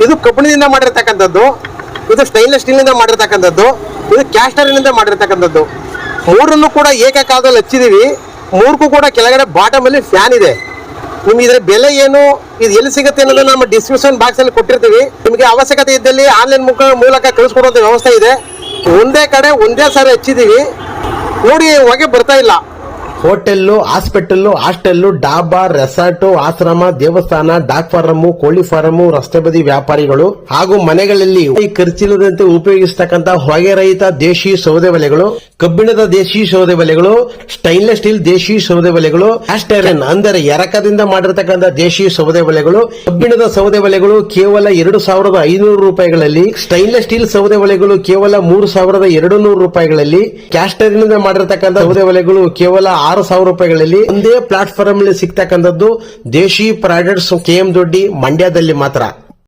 ಇದು ಕಬ್ಬಿಣದಿಂದ ಮಾಡಿರ್ತಕ್ಕಂಥದ್ದು, ಇದು ಸ್ಟೈನ್ಲೆಸ್ ಸ್ಟೀಲ್ ನಿಂದ ಮಾಡಿರ್ತಕ್ಕಂಥದ್ದು, ಇದು ಕ್ಯಾಸ್ಟರ್ನಿಂದ ಮಾಡಿರ್ತಕ್ಕಂಥದ್ದು. ಮೂರನ್ನು ಕೂಡ ಏಕಕಾಲದಲ್ಲಿ ಹಚ್ಚಿದೀವಿ. ಮೂರಕ್ಕೂ ಕೂಡ ಕೆಳಗಡೆ ಬಾಟಮ್ ಅಲ್ಲಿ ಫ್ಯಾನ್ ಇದೆ. ನಿಮ್ಗೆ ಇದರ ಬೆಲೆ ಏನು, ಇದು ಎಲ್ಲಿ ಸಿಗುತ್ತೆ ಅನ್ನೋದನ್ನ ನಮ್ಮ ಡಿಸ್ಕ್ರಿಪ್ಷನ್ ಬಾಕ್ಸ್ ಅಲ್ಲಿ ಕೊಟ್ಟಿರ್ತೀವಿ. ನಿಮಗೆ ಅವಶ್ಯಕತೆ ಇದ್ದಲ್ಲಿ ಆನ್ಲೈನ್ ಮೂಲಕ ಕಳಿಸ್ಕೊಡುವಂತ ವ್ಯವಸ್ಥೆ ಇದೆ. ಒಂದೇ ಕಡೆ ಒಂದೇ ಸಾರಿ ಹಚ್ಚಿದೀವಿ ನೋಡಿ, ಹೊಗೆ ಬರ್ತಾ ಇಲ್ಲ. Hotel, hospital, hostel, dhaba, resort, ಆಶ್ರಮ, ದೇವಸ್ಥಾನ, ಡಾಕ್ ಫಾರಂ, ಕೋಳಿ ಫಾರಂ, ರಸ್ತೆ ಬದಿ ವ್ಯಾಪಾರಿಗಳು ಹಾಗೂ ಮನೆಗಳಲ್ಲಿ ಖರ್ಚಿಲ್ಲದಂತೆ ಉಪಯೋಗಿಸತಕ್ಕಂತ ಹೊಗೆ ರಹಿತ ದೇಶಿ ಸೌದೆ ಒಲೆಗಳು, ಕಬ್ಬಿಣದ ದೇಶಿ ಸೌದೆ ಒಲೆಗಳು, ಸ್ಟೈನ್ಲೆಸ್ ಸ್ಟೀಲ್ ದೇಶಿ ಸೌದೆ ಒಲೆಗಳು, ಕ್ಯಾಸ್ಟೈರನ್ ಅಂದರೆ ಎರಕದಿಂದ ಮಾಡಿರತಕ್ಕಂತ ದೇಶಿ ಸೌದೆ ಒಲೆಗಳು, ಕಬ್ಬಿಣದ ಸೌದೆ ಒಲೆಗಳು ಕೇವಲ 2500 ರೂಪಾಯಿಗಳಲ್ಲಿ, ಸ್ಟೈನ್ಲೆಸ್ ಸ್ಟೀಲ್ ಸೌದೆ ಒಲೆಗಳು ಕೇವಲ 3200 ರೂಪಾಯಿಗಳಲ್ಲಿ, ಕ್ಯಾಸ್ಟೈರನ್ ಮಾಡಿರತಕ್ಕಂತ ಸೌದೆ ಒಲೆಗಳು ಕೇವಲ 6000 ರೂಪಾಯಿಗಳಲ್ಲಿ ಒಂದೇ ಪ್ಲಾಟ್ಫಾರ್ಮ್ ಅಲ್ಲಿ ಸಿಗ್ತಕ್ಕಂಥದ್ದು ದೇಶಿ ಪ್ರಾಡಕ್ಟ್ಸ್ KM ದೊಡ್ಡಿ ಮಂಡ್ಯದಲ್ಲಿ ಮಾತ್ರ.